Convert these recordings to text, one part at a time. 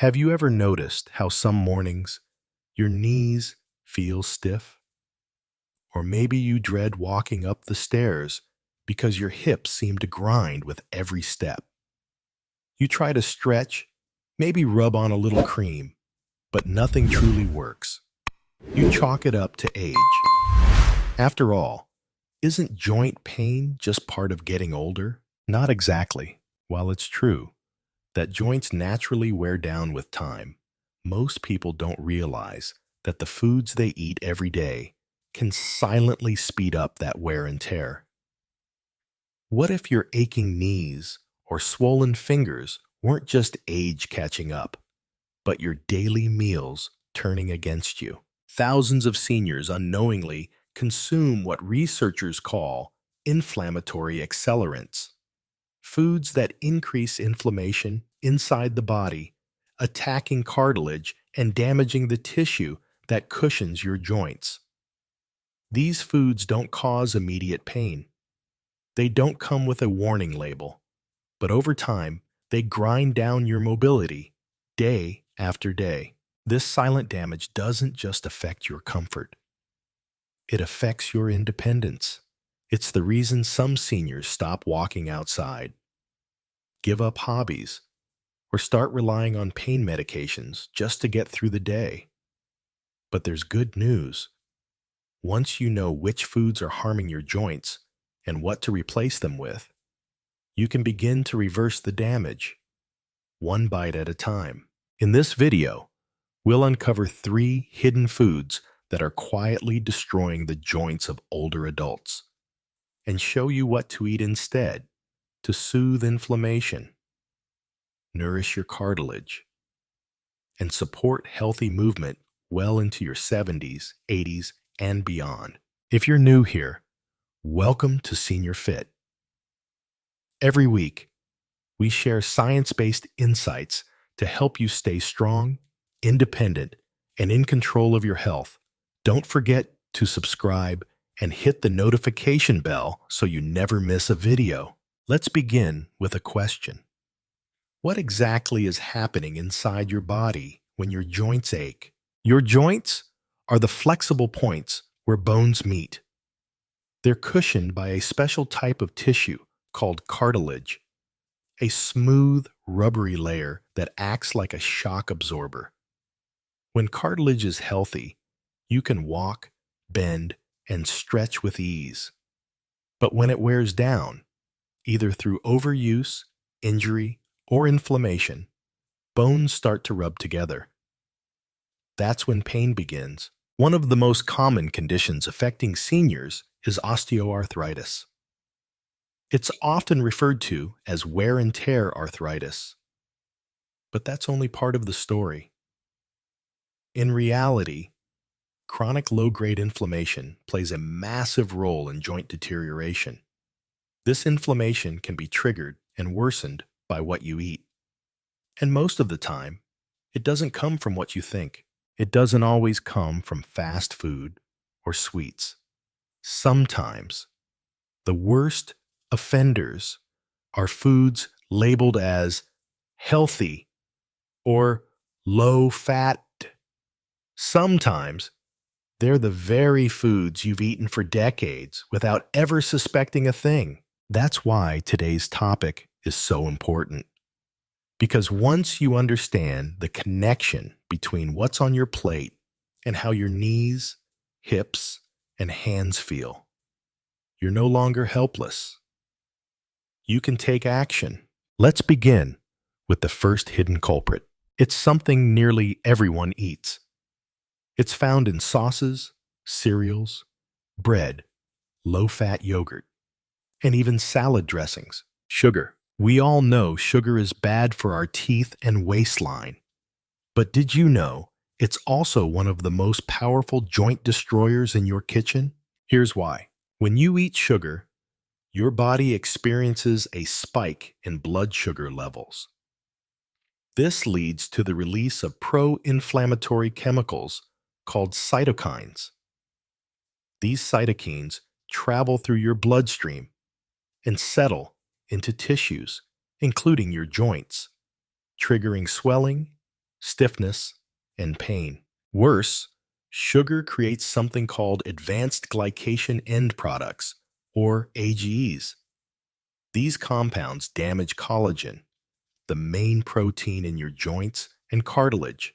Have you ever noticed how some mornings your knees feel stiff? Or maybe you dread walking up the stairs because your hips seem to grind with every step. You try to stretch, maybe rub on a little cream, but nothing truly works. You chalk it up to age. After all, isn't joint pain just part of getting older? Not exactly. While it's true that joints naturally wear down with time, most people don't realize that the foods they eat every day can silently speed up that wear and tear. What if your aching knees or swollen fingers weren't just age catching up, but your daily meals turning against you? Thousands of seniors unknowingly consume what researchers call inflammatory accelerants, foods that increase inflammation inside the body, attacking cartilage and damaging the tissue that cushions your joints. These foods don't cause immediate pain. They don't come with a warning label, but over time, they grind down your mobility day after day. This silent damage doesn't just affect your comfort. It affects your independence. It's the reason some seniors stop walking outside, give up hobbies, or start relying on pain medications just to get through the day. But there's good news. Once you know which foods are harming your joints and what to replace them with, you can begin to reverse the damage, one bite at a time. In this video, we'll uncover 3 hidden foods that are quietly destroying the joints of older adults and show you what to eat instead to soothe inflammation, nourish your cartilage, and support healthy movement well into your 70s, 80s, and beyond. If you're new here, welcome to Senior Fit. Every week, we share science-based insights to help you stay strong, independent, and in control of your health. Don't forget to subscribe and hit the notification bell so you never miss a video. Let's begin with a question. What exactly is happening inside your body when your joints ache? Your joints are the flexible points where bones meet. They're cushioned by a special type of tissue called cartilage, a smooth, rubbery layer that acts like a shock absorber. When cartilage is healthy, you can walk, bend, and stretch with ease. But when it wears down, either through overuse, injury, or inflammation, bones start to rub together. That's when pain begins. One of the most common conditions affecting seniors is osteoarthritis. It's often referred to as wear and tear arthritis, but that's only part of the story. In reality, chronic low-grade inflammation plays a massive role in joint deterioration. This inflammation can be triggered and worsened by what you eat. And most of the time, it doesn't come from what you think. It doesn't always come from fast food or sweets. Sometimes, the worst offenders are foods labeled as healthy or low fat. Sometimes, they're the very foods you've eaten for decades without ever suspecting a thing. That's why today's topic is so important. Because once you understand the connection between what's on your plate and how your knees, hips, and hands feel, you're no longer helpless. You can take action. Let's begin with the first hidden culprit. It's something nearly everyone eats. It's found in sauces, cereals, bread, low-fat yogurt, and even salad dressings. Sugar. We all know sugar is bad for our teeth and waistline. But did you know it's also one of the most powerful joint destroyers in your kitchen? Here's why. When you eat sugar, your body experiences a spike in blood sugar levels. This leads to the release of pro-inflammatory chemicals called cytokines. These cytokines travel through your bloodstream and settle into tissues, including your joints, triggering swelling stiffness, and pain. Worse, sugar creates something called advanced glycation end products, or AGEs. These compounds damage collagen, the main protein in your joints and cartilage.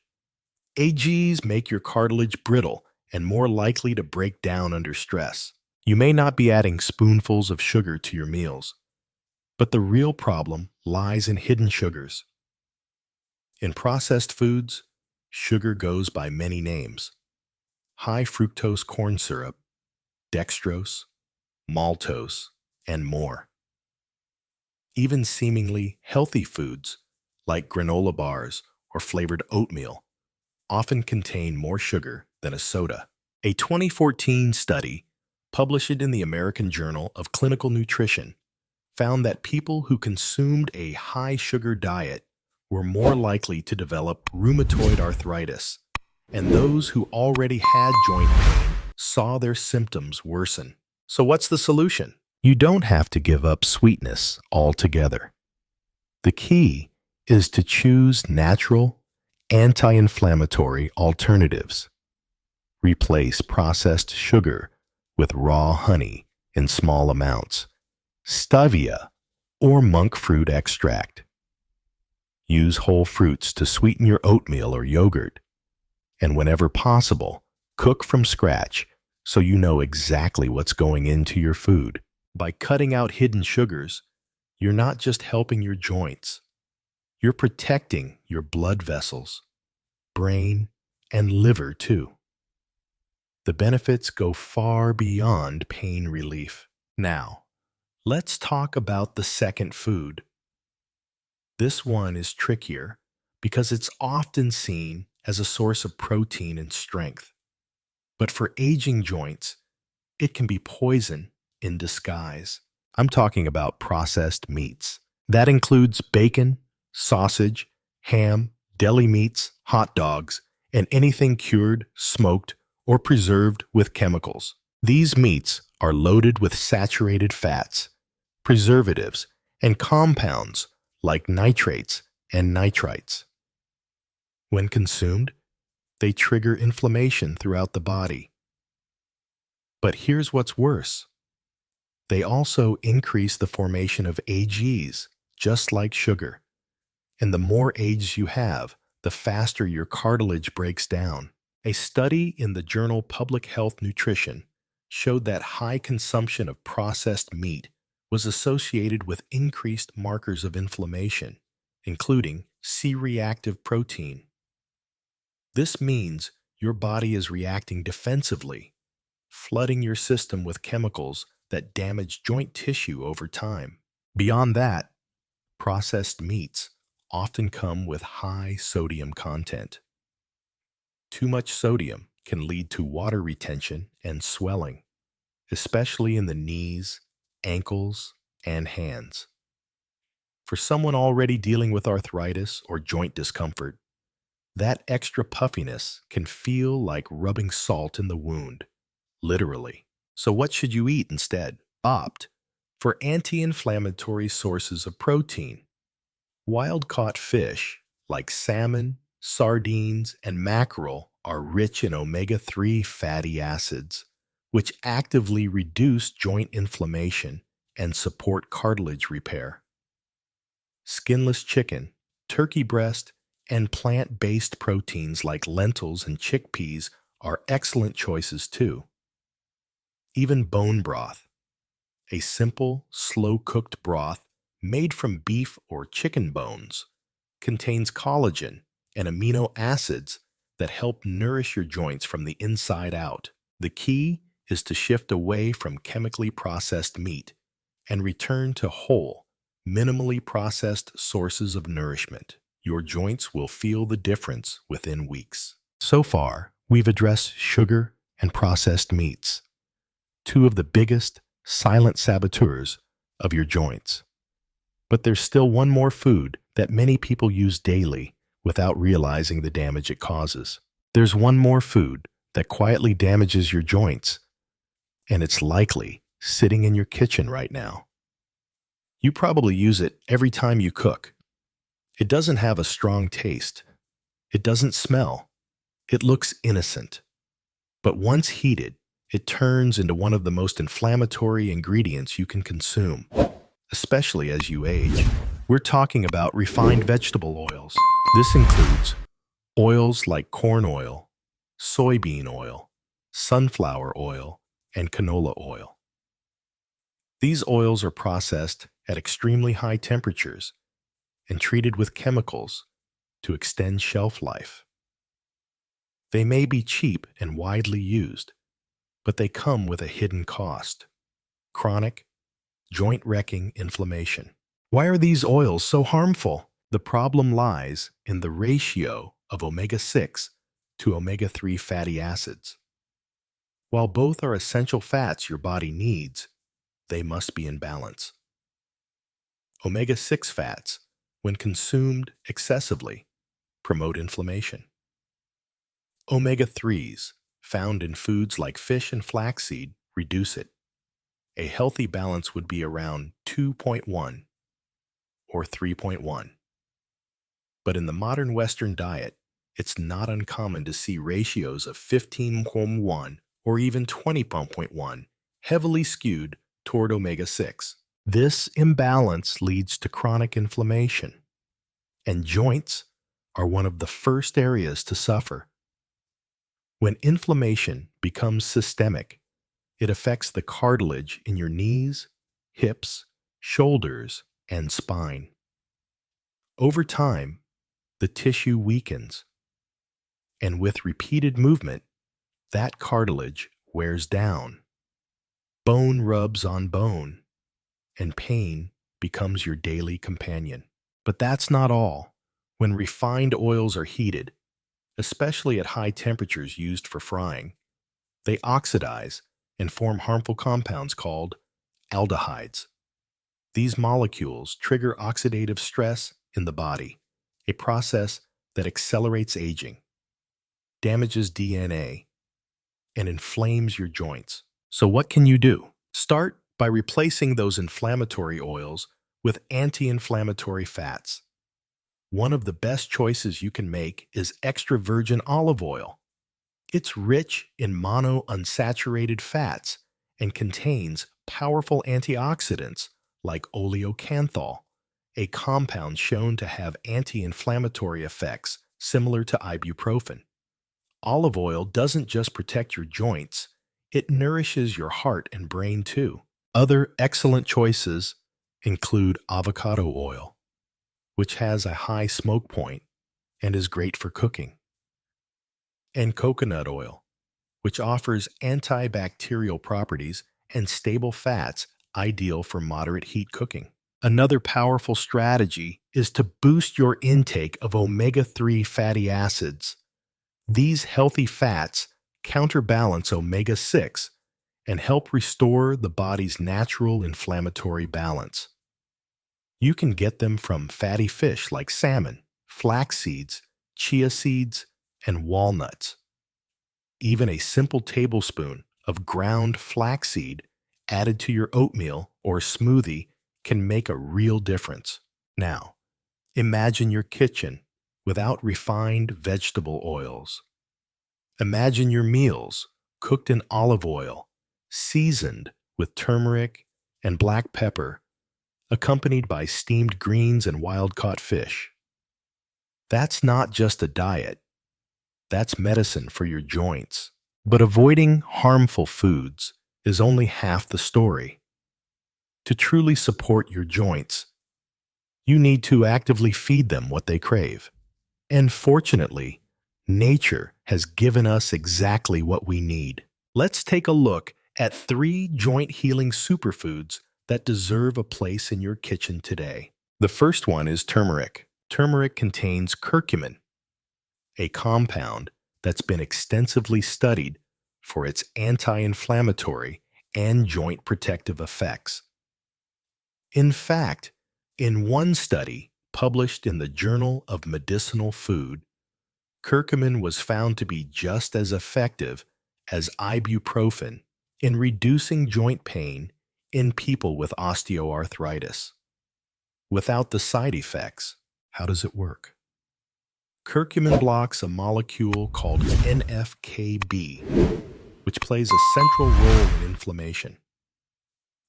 AGEs make your cartilage brittle and more likely to break down under stress. You may not be adding spoonfuls of sugar to your meals, but the real problem lies in hidden sugars. In processed foods, sugar goes by many names: high fructose corn syrup, dextrose, maltose, and more. Even seemingly healthy foods, like granola bars or flavored oatmeal, often contain more sugar than a soda. A 2014 study, published in the American Journal of Clinical Nutrition, found that people who consumed a high-sugar diet were more likely to develop rheumatoid arthritis, and those who already had joint pain saw their symptoms worsen. So what's the solution? You don't have to give up sweetness altogether. The key is to choose natural, anti-inflammatory alternatives. Replace processed sugar with raw honey in small amounts, stevia, or monk fruit extract. Use whole fruits to sweeten your oatmeal or yogurt. And whenever possible, cook from scratch so you know exactly what's going into your food. By cutting out hidden sugars, you're not just helping your joints, you're protecting your blood vessels, brain, and liver too. The benefits go far beyond pain relief. Now, let's talk about the second food. This one is trickier because it's often seen as a source of protein and strength. But for aging joints, it can be poison in disguise. I'm talking about processed meats. That includes bacon, sausage, ham, deli meats, hot dogs, and anything cured, smoked, or preserved with chemicals. These meats are loaded with saturated fats, preservatives, and compounds like nitrates and nitrites. When consumed, they trigger inflammation throughout the body. But here's what's worse. They also increase the formation of AGEs, just like sugar. And the more AGEs you have, the faster your cartilage breaks down. A study in the journal Public Health Nutrition showed that high consumption of processed meat was associated with increased markers of inflammation, including C-reactive protein. This means your body is reacting defensively, flooding your system with chemicals that damage joint tissue over time. Beyond that, processed meats often come with high sodium content. Too much sodium can lead to water retention and swelling, especially in the knees, ankles, and hands. For someone already dealing with arthritis or joint discomfort, that extra puffiness can feel like rubbing salt in the wound, literally. So what should you eat instead? Opt for anti-inflammatory sources of protein. Wild-caught fish, like salmon, sardines, and mackerel, are rich in omega-3 fatty acids, which actively reduce joint inflammation and support cartilage repair. Skinless chicken, turkey breast, and plant-based proteins like lentils and chickpeas are excellent choices too. Even bone broth, a simple, slow-cooked broth made from beef or chicken bones, contains collagen and amino acids that help nourish your joints from the inside out. The key is to shift away from chemically processed meat and return to whole, minimally processed sources of nourishment. Your joints will feel the difference within weeks. So far, we've addressed sugar and processed meats, two of the biggest silent saboteurs of your joints. But there's still one more food that many people use daily without realizing the damage it causes. There's one more food that quietly damages your joints, and it's likely sitting in your kitchen right now. You probably use it every time you cook. It doesn't have a strong taste, It doesn't smell. It looks innocent. But once heated, it turns into one of the most inflammatory ingredients you can consume, especially as you age. We're talking about refined vegetable oils. This includes oils like corn oil, soybean oil, sunflower oil, and canola oil. These oils are processed at extremely high temperatures and treated with chemicals to extend shelf life. They may be cheap and widely used, but they come with a hidden cost: chronic, joint-wrecking inflammation. Why are these oils so harmful? The problem lies in the ratio of omega-6 to omega-3 fatty acids. While both are essential fats your body needs, they must be in balance. Omega-6 fats, when consumed excessively, promote inflammation. Omega-3s, found in foods like fish and flaxseed, reduce it. A healthy balance would be around 2.1 or 3.1. But in the modern Western diet, it's not uncommon to see ratios of 15.1 or even 20.1, heavily skewed toward omega-6. This imbalance leads to chronic inflammation, and joints are one of the first areas to suffer. When inflammation becomes systemic, it affects the cartilage in your knees, hips, shoulders, and spine. Over time, the tissue weakens, and with repeated movement, that cartilage wears down. Bone rubs on bone, and pain becomes your daily companion. But that's not all. When refined oils are heated, especially at high temperatures used for frying, they oxidize and form harmful compounds called aldehydes. These molecules trigger oxidative stress in the body, a process that accelerates aging, damages DNA, and inflames your joints. So what can you do? Start by replacing those inflammatory oils with anti-inflammatory fats. One of the best choices you can make is extra virgin olive oil. It's rich in monounsaturated fats and contains powerful antioxidants like oleocanthal, a compound shown to have anti-inflammatory effects similar to ibuprofen. Olive oil doesn't just protect your joints, it nourishes your heart and brain too. Other excellent choices include avocado oil, which has a high smoke point and is great for cooking, and coconut oil, which offers antibacterial properties and stable fats ideal for moderate heat cooking. Another powerful strategy is to boost your intake of omega-3 fatty acids. These healthy fats counterbalance omega-6 and help restore the body's natural inflammatory balance. You can get them from fatty fish like salmon, flax seeds, chia seeds, and walnuts. Even a simple tablespoon of ground flaxseed added to your oatmeal or smoothie can make a real difference. Now, imagine your kitchen without refined vegetable oils. Imagine your meals cooked in olive oil, seasoned with turmeric and black pepper, accompanied by steamed greens and wild-caught fish. That's not just a diet. That's medicine for your joints. But avoiding harmful foods is only half the story. To truly support your joints, you need to actively feed them what they crave. And fortunately, nature has given us exactly what we need. Let's take a look at 3 joint-healing superfoods that deserve a place in your kitchen today. The first one is turmeric. Turmeric contains curcumin, a compound that's been extensively studied for its anti-inflammatory and joint protective effects. In fact, in one study published in the Journal of Medicinal Food, curcumin was found to be just as effective as ibuprofen in reducing joint pain in people with osteoarthritis. Without the side effects, how does it work? Curcumin blocks a molecule called NF-κB, which plays a central role in inflammation.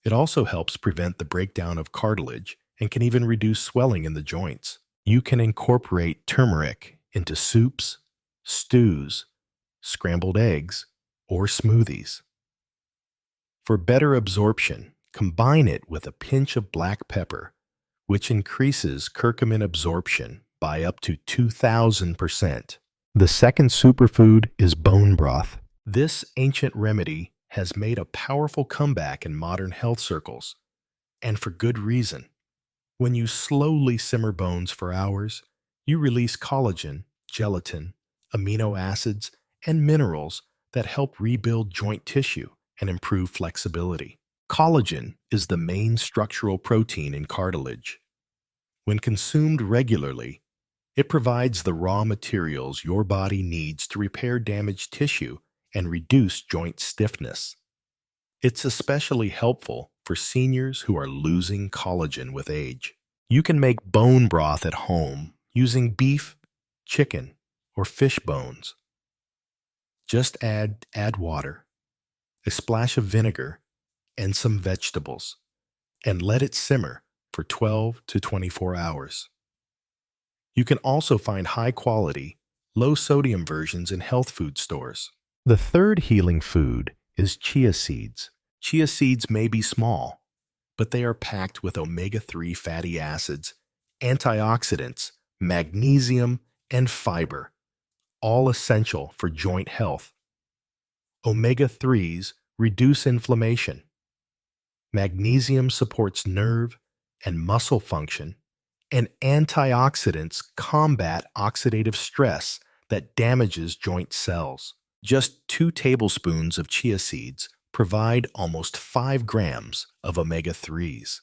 It also helps prevent the breakdown of cartilage and can even reduce swelling in the joints. You can incorporate turmeric into soups, stews, scrambled eggs, or smoothies. For better absorption, combine it with a pinch of black pepper, which increases curcumin absorption by up to 2,000%. The second superfood is bone broth. This ancient remedy has made a powerful comeback in modern health circles, and for good reason. When you slowly simmer bones for hours, you release collagen, gelatin, amino acids, and minerals that help rebuild joint tissue and improve flexibility. Collagen is the main structural protein in cartilage. When consumed regularly, it provides the raw materials your body needs to repair damaged tissue and reduce joint stiffness. It's especially helpful for seniors who are losing collagen with age. You can make bone broth at home using beef, chicken, or fish bones. Just add water, a splash of vinegar, and some vegetables, and let it simmer for 12 to 24 hours. You can also find high-quality, low-sodium versions in health food stores. The third healing food is chia seeds. Chia seeds may be small, but they are packed with omega-3 fatty acids, antioxidants, magnesium, and fiber, all essential for joint health. Omega-3s reduce inflammation. Magnesium supports nerve and muscle function, and antioxidants combat oxidative stress that damages joint cells. Just 2 tablespoons of chia seeds provide almost 5 grams of omega-3s.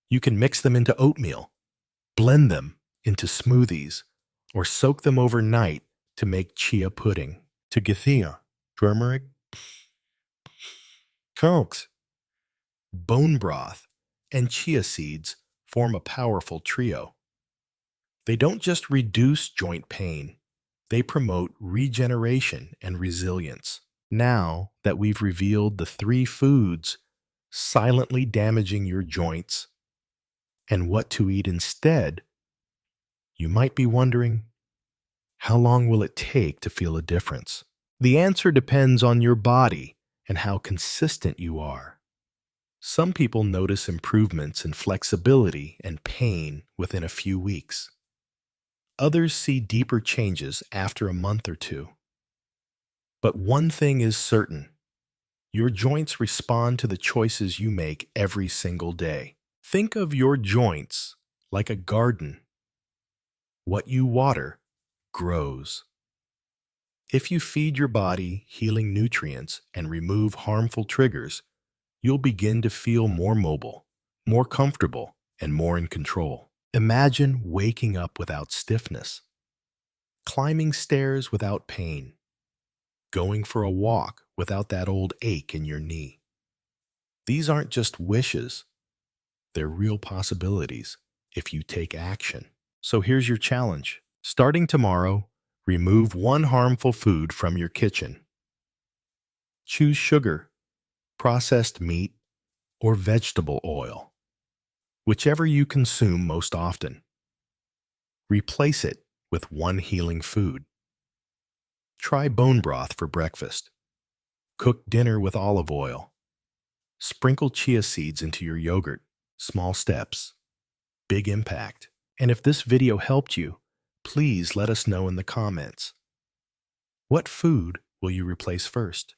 You can mix them into oatmeal, blend them into smoothies, or soak them overnight to make chia pudding. Together, turmeric, cokes, bone broth, and chia seeds form a powerful trio. They don't just reduce joint pain, they promote regeneration and resilience. Now that we've revealed the 3 foods silently damaging your joints and what to eat instead, you might be wondering, how long will it take to feel a difference? The answer depends on your body and how consistent you are. Some people notice improvements in flexibility and pain within a few weeks. Others see deeper changes after a month or 2. But one thing is certain: your joints respond to the choices you make every single day. Think of your joints like a garden. What you water grows. If you feed your body healing nutrients and remove harmful triggers, you'll begin to feel more mobile, more comfortable, and more in control. Imagine waking up without stiffness, climbing stairs without pain, going for a walk without that old ache in your knee. These aren't just wishes, they're real possibilities if you take action. So here's your challenge. Starting tomorrow, remove 1 harmful food from your kitchen. Choose sugar, processed meat, or vegetable oil, whichever you consume most often. Replace it with 1 healing food. Try bone broth for breakfast. Cook dinner with olive oil. Sprinkle chia seeds into your yogurt. Small steps, big impact. And if this video helped you, please let us know in the comments. What food will you replace first?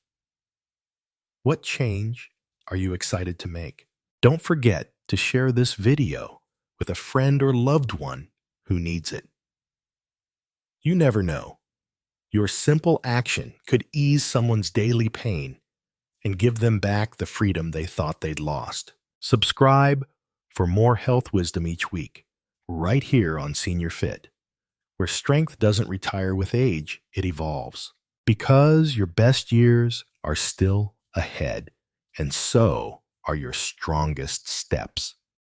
What change are you excited to make? Don't forget to share this video with a friend or loved one who needs it. You never know. Your simple action could ease someone's daily pain and give them back the freedom they thought they'd lost. Subscribe for more health wisdom each week, right here on Senior Fit, where strength doesn't retire with age, it evolves. Because your best years are still ahead, and so are your strongest steps.